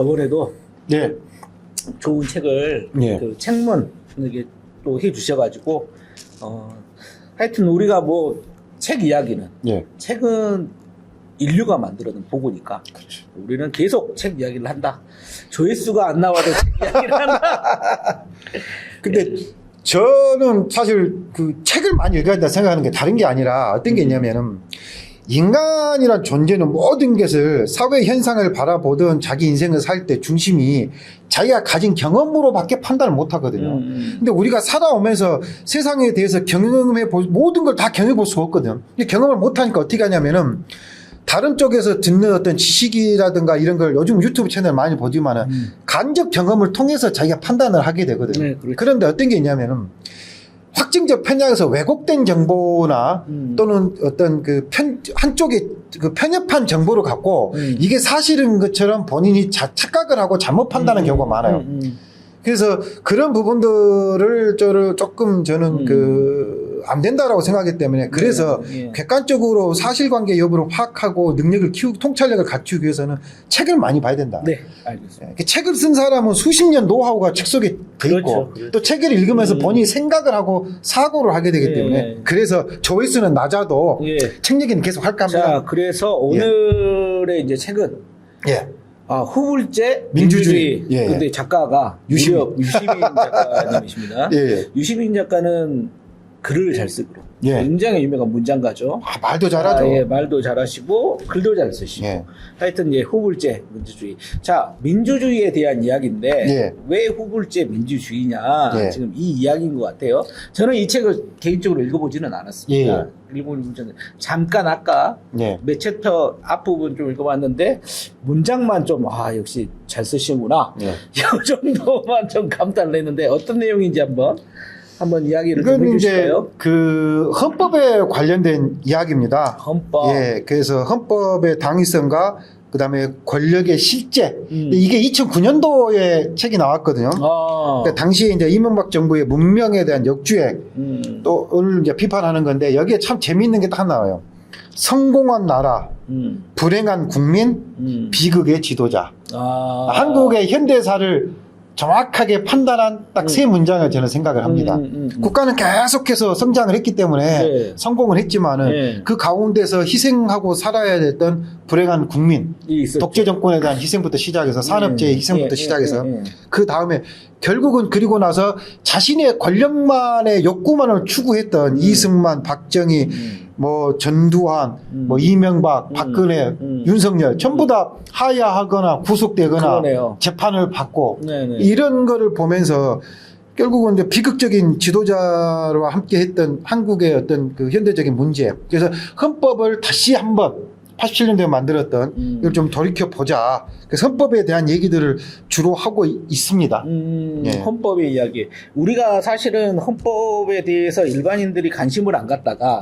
저번에도 예. 좋은 책을 예. 그 책문 이게 또 해주셔가지고 하여튼 우리가 뭐 책 이야기는 예. 책은 인류가 만들어낸 보고니까 그렇죠. 우리는 계속 책 이야기를 한다. 조회수가 안 나와도 책 이야기를 한다. 근데 저는 사실 그 책을 많이 읽어야 된다 생각하는 게 다른 게 아니라 어떤 게 있냐면은 인간이란 존재는 모든 것을 사회 현상을 바라보든 자기 인생을 살 때 중심이 자기가 가진 경험으로밖에 판단을 못 하거든요. 근데 우리가 살아오면서 세상에 대해서 모든 걸 다 경험해 볼 수가 없거든요. 근데 경험을 못 하니까 어떻게 하냐면은 다른 쪽에서 듣는 어떤 지식이라든가 이런 걸 요즘 유튜브 채널 많이 보지만은 간접 경험을 통해서 자기가 판단을 하게 되거든요. 네, 그렇죠. 그런데 어떤 게 있냐면은 확증적 편향에서 왜곡된 정보나 또는 어떤 한쪽에 그 편협한 정보를 갖고 이게 사실인 것처럼 본인이 착각을 하고 잘못 판단하는 경우가 많아요. 그래서 그런 부분들을 저는 안 된다라고 생각하기 때문에 그래서 객관적으로 사실관계 여부를 파악하고 능력을 키우고 통찰력을 갖추기 위해서는 책을 많이 봐야 된다. 네, 알겠습니다. 책을 쓴 사람은 수십 년 노하우가 책 속에 돼 있고 그렇죠. 또 책을 읽으면서 본인이 생각을 하고 사고를 하게 되기 때문에 그래서 조회수는 낮아도 책 얘기는 계속 할까 합니다. 자, 그래서 오늘의 이제 책은 예. 후불제 민주주의. 민주주의. 근데 작가가 유시민 작가님이십니다. 예. 유시민 작가는 글을 잘 쓰고 굉장히 유명한 문장가죠. 말도 잘하죠. 말도 잘하시고 글도 잘 쓰시고. 하여튼 후불제 민주주의. 자, 민주주의에 대한 이야기인데 왜 후불제 민주주의냐 지금 이 이야기인 것 같아요. 저는 이 책을 개인적으로 읽어보지는 않았습니다. 잠깐 아까 몇 챕터 앞부분 좀 읽어봤는데 문장만 좀 역시 잘 쓰시구나. 이 정도만 좀 감탄을 했는데 어떤 내용인지 한번 이야기를 좀 해주실까요? 그 헌법에 관련된 이야기입니다. 헌법. 그래서 헌법의 당위성과 그다음에 권력의 실제. 이게 2009년도에 책이 나왔거든요. 그러니까 당시에 이제 이명박 정부의 문명에 대한 역주행 또를 이제 비판하는 건데 여기에 참 재미있는 게 딱 나와요. 성공한 나라, 불행한 국민, 비극의 지도자. 한국의 현대사를 정확하게 판단한 딱 세 문장을 저는 생각을 합니다. 국가는 계속해서 성장을 했기 때문에 성공을 했지만은 그 가운데서 희생하고 살아야 됐던 불행한 국민, 독재 정권에 대한 희생부터 시작해서 산업재해 희생부터 시작해서 그 다음에 결국은 그리고 나서 자신의 권력만의 욕구만을 추구했던 이승만, 박정희, 전두환, 이명박, 박근혜, 윤석열 전부 다 하야하거나 구속되거나 재판을 받고 이런 거를 보면서 결국은 이제 비극적인 지도자와 함께 했던 한국의 어떤 그 현대적인 문제. 그래서 헌법을 다시 한번 87년도에 만들었던 이걸 좀 돌이켜보자. 그래서 헌법에 대한 얘기들을 주로 하고 있습니다. 헌법의 이야기. 우리가 사실은 헌법에 대해서 일반인들이 관심을 안 갖다가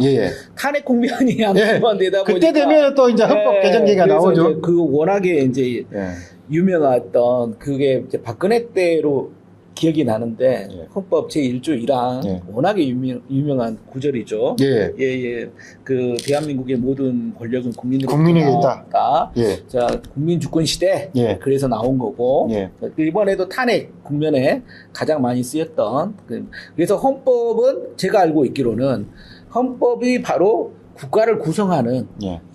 탄핵 국면이 한번 되다 보니까 그때 되면 또 이제 헌법 개정 얘기가 나오죠. 이제 워낙에 이제 유명했던 그게 이제 박근혜 때로 기억이 나는데 헌법 제1조 1항 워낙에 유명한 구절이죠. 그 대한민국의 모든 권력은 국민에게 있다. 자, 국민 주권 시대. 그래서 나온 거고 이번에도 탄핵 국면에 가장 많이 쓰였던 그래서 헌법은 제가 알고 있기로는 헌법이 바로 국가를 구성하는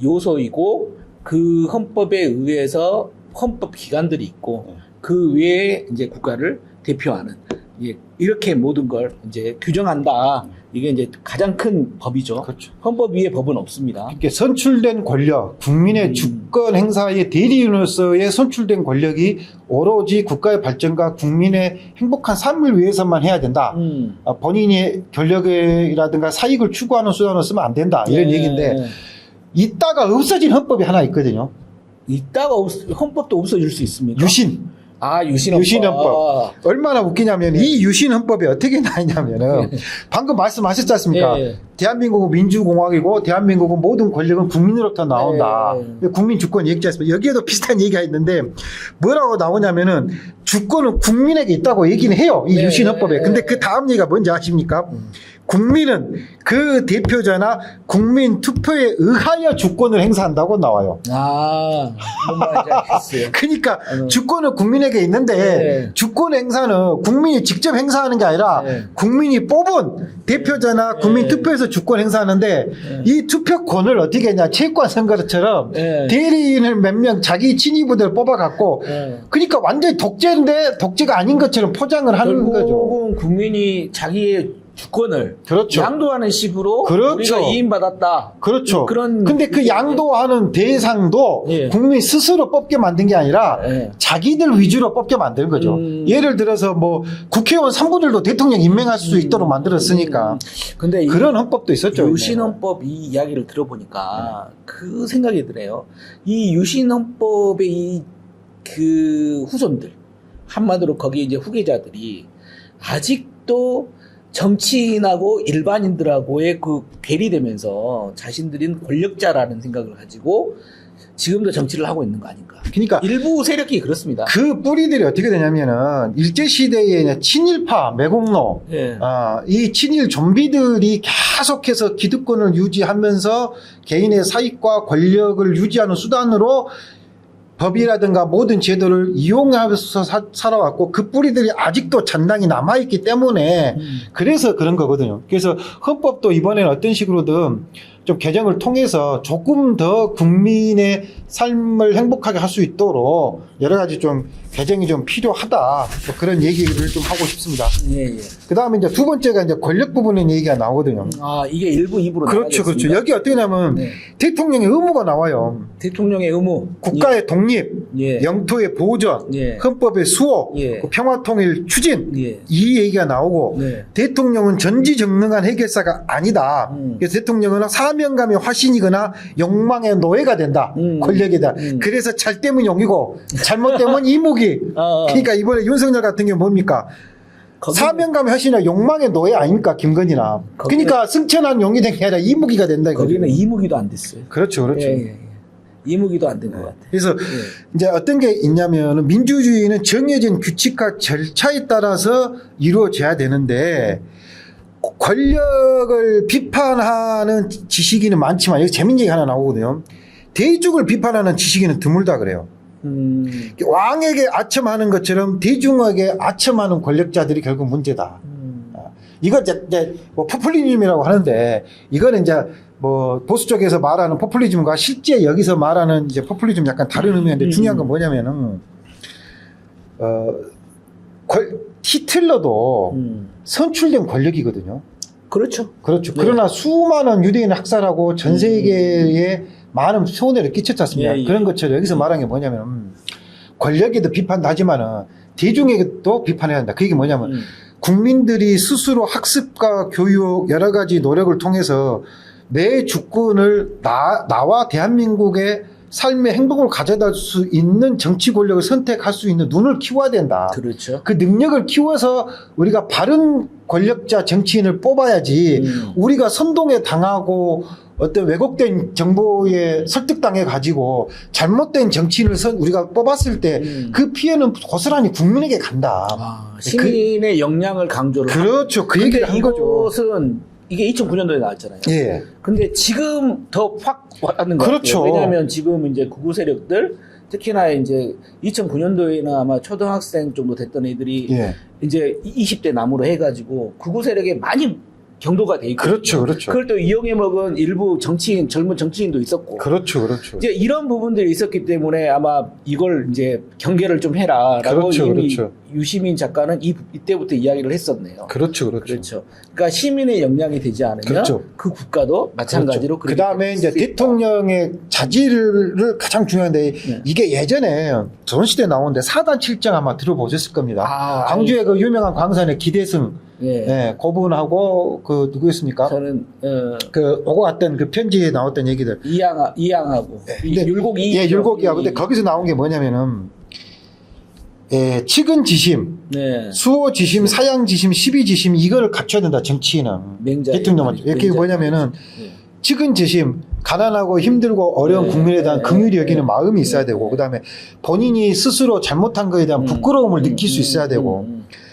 요소이고 그 헌법에 의해서 헌법 기관들이 있고 그 외에 이제 국가를 대표하는 이렇게 모든 걸 이제 규정한다. 이게 이제 가장 큰 법이죠. 그렇죠. 헌법 위에 법은 없습니다. 이렇게 선출된 권력, 국민의 주권 행사의 대리인으로서의 선출된 권력이 오로지 국가의 발전과 국민의 행복한 삶을 위해서만 해야 된다. 본인의 권력이라든가 사익을 추구하는 수단으로 쓰면 안 된다. 이런 얘기인데 있다가 없어진 헌법이 하나 있거든요. 있다가 헌법도 없어질 수 있습니까? 유신헌법. 얼마나 웃기냐면 이 유신헌법이 어떻게 나있냐면은 방금 말씀하셨지 않습니까? 대한민국은 민주공화국이고 대한민국은 모든 권력은 국민으로부터 나온다. 국민 주권 얘기지 않습니까? 여기에도 비슷한 얘기가 있는데 뭐라고 나오냐면은 주권은 국민에게 있다고 얘기는 해요. 이 유신헌법에. 근데 그 다음 얘기가 뭔지 아십니까? 국민은 그 대표자나 국민 투표에 의하여 주권을 행사한다고 나와요. 아, 뭔 말인지 알겠어요. 그러니까 주권은 국민에게 있는데 주권 행사는 국민이 직접 행사하는 게 아니라 국민이 뽑은 대표자나 국민 투표에서 주권 행사하는데 이 투표권을 어떻게 했냐. 체육관 선거처럼 대리인을 몇 명 자기 친이부들 뽑아갖고 그러니까 완전히 독재인데 독재가 아닌 것처럼 포장을 하는 거죠. 결국은 국민이 자기의 주권을 그렇죠. 양도하는 식으로 그렇죠. 우리가 이인받았다. 그렇죠. 그런 근데 그 양도하는 대상도 국민 스스로 뽑게 만든 게 아니라 자기들 위주로 뽑게 만든 거죠. 예를 들어서 뭐 국회의원 3분들도 대통령 임명할 수 있도록 만들었으니까. 근데 그런 헌법도 있었죠. 유신헌법 이 이야기를 들어보니까 그 생각이 드네요. 이 유신헌법의 이 그 후손들, 한마디로 거기 이제 후계자들이 아직도 정치인하고 일반인들하고의 그 괴리되면서 자신들은 권력자라는 생각을 가지고 지금도 정치를 하고 있는 거 아닌가. 그러니까 일부 세력이 그렇습니다. 그 뿌리들이 어떻게 되냐면은 일제시대에 친일파, 매국노, 이 친일 좀비들이 계속해서 기득권을 유지하면서 개인의 사익과 권력을 유지하는 수단으로 법이라든가 모든 제도를 이용하면서 살아왔고 그 뿌리들이 아직도 잔당히 남아있기 때문에 그래서 그런 거거든요. 그래서 헌법도 이번에는 어떤 식으로든 좀 개정을 통해서 조금 더 국민의 삶을 행복하게 할 수 있도록 여러 가지 좀 개정이 좀 필요하다. 뭐 그런 얘기를 좀 하고 싶습니다. 예. 그 다음에 이제 두 번째가 이제 권력 부분의 얘기가 나오거든요. 아, 이게 일부 2부로 그렇죠, 그렇죠. 여기 어떻게 하냐면 대통령의 의무가 나와요. 대통령의 의무. 국가의 독립, 영토의 보존, 헌법의 수호, 평화통일 추진 이 얘기가 나오고 대통령은 전지전능한 해결사가 아니다. 그래서 대통령은 사명감의 화신이거나 욕망의 노예가 된다. 권력이다. 그래서 잘되면 용이고 잘못되면 이무기. 그러니까 이번에 윤석열 같은 경우 뭡니까? 사명감의 화신이나 욕망의 노예 아닙니까? 김건희나. 그러니까 승천한 용이 된 게 아니라 이무기가 된다. 거기는 이무기도 안 됐어요. 그렇죠, 그렇죠. 이무기도 안 된 것 같아요. 그래서 이제 어떤 게 있냐면 민주주의는 정해진 규칙과 절차에 따라서 이루어져야 되는데 권력을 비판하는 지식인은 많지만 여기 재밌는 얘기 하나 나오거든요. 대중을 비판하는 지식인은 드물다 그래요. 왕에게 아첨하는 것처럼 대중에게 아첨하는 권력자들이 결국 문제다. 이거 이제 뭐 포퓰리즘이라고 하는데 이거는 이제 뭐 보수 쪽에서 말하는 포퓰리즘과 실제 여기서 말하는 이제 포퓰리즘 약간 다른 의미인데 중요한 건 뭐냐면은 히틀러도 선출된 권력이거든요. 그렇죠. 그렇죠. 그러나 수많은 유대인 학살하고 전 세계에 많은 손해를 끼쳤지 않습니까? 그런 것처럼 여기서 말하는 게 뭐냐면 권력에도 비판도 하지만은 대중에게도 비판해야 한다. 그게 뭐냐면 국민들이 스스로 학습과 교육 여러 가지 노력을 통해서 내 주권을 나와 대한민국의 삶의 행복을 가져다 줄 수 있는 정치 권력을 선택할 수 있는 눈을 키워야 된다. 그렇죠. 그 능력을 키워서 우리가 바른 권력자 정치인을 뽑아야지 우리가 선동에 당하고 어떤 왜곡된 정보에 설득당해 가지고 잘못된 정치인을 우리가 뽑았을 때 그 피해는 고스란히 국민에게 간다. 시민의 역량을 강조를. 그렇죠. 그 얘기를 한 거죠. 이것은 이게 2009년도에 나왔잖아요. 예. 근데 지금 더 확 와닿는 것 그렇죠. 같아요. 왜냐하면 지금 이제 극우 세력들 특히나 이제 2009년도에는 아마 초등학생 정도 됐던 애들이 이제 20대 남으로 해가지고 극우 세력에 많이 경도가 돼 있거든요. 그렇죠, 그렇죠. 그걸 또 이용해 먹은 일부 정치인, 젊은 정치인도 있었고. 그렇죠, 그렇죠. 이제 이런 부분들이 있었기 때문에 아마 이걸 이제 경계를 좀 해라라고 그렇죠, 이미 그렇죠. 유시민 작가는 이때부터 이야기를 했었네요. 그렇죠, 그렇죠. 그렇죠. 그러니까 시민의 역량이 되지 않으면 그렇죠. 그 국가도 마찬가지로. 그 다음에 이제 대통령의 자질을 가장 중요한데 이게 예전에 조선시대에 나오는데 사단 칠정 아마 들어보셨을 겁니다. 광주의 그 유명한 광산의 기대승. 고분하고 그 누구였습니까? 저는 그 오고 갔던 그 편지에 나왔던 얘기들. 이양하고 율곡이. 율곡이하고. 근데 거기서 나온 게 뭐냐면은 측은지심, 수호지심, 사양지심, 시비지심 이걸 갖춰야 된다 정치인은. 대통령은. 이게 뭐냐면은 측은지심 가난하고 힘들고 어려운 국민에 대한 긍휼히 여기는 마음이 있어야 되고, 그다음에 본인이 스스로 잘못한 것에 대한 부끄러움을 느낄 수 있어야 되고,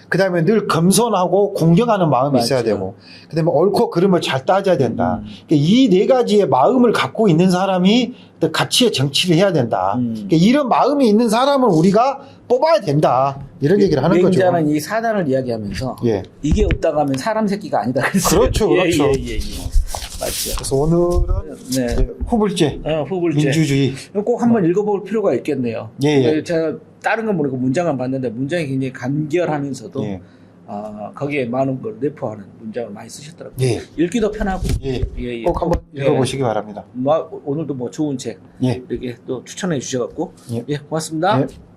그다음에 늘 겸손하고 공경하는 마음이 있어야 되고, 그다음에 옳고 그름을 잘 따져야 된다. 이 네 가지의 마음을 갖고 있는 사람이 가치의 정치를 해야 된다. 이런 마음이 있는 사람을 우리가 뽑아야 된다. 이런 얘기를 하는 거죠. 맹자는 이 사단을 이야기하면서 이게 없다고 하면 사람 새끼가 아니다. 그랬어요. 그렇죠, 그렇죠. 맞죠. 그래서 오늘은 이제 후불제, 후불제, 민주주의 꼭 한번 읽어볼 필요가 있겠네요. 제가 다른 건 모르고 문장을 봤는데 문장이 굉장히 간결하면서도 거기에 많은 걸 내포하는 문장을 많이 쓰셨더라고요. 읽기도 편하고. 꼭 한번 읽어보시기 바랍니다. 오늘도 뭐 좋은 책 이렇게 또 추천해 주셔갖고 고맙습니다.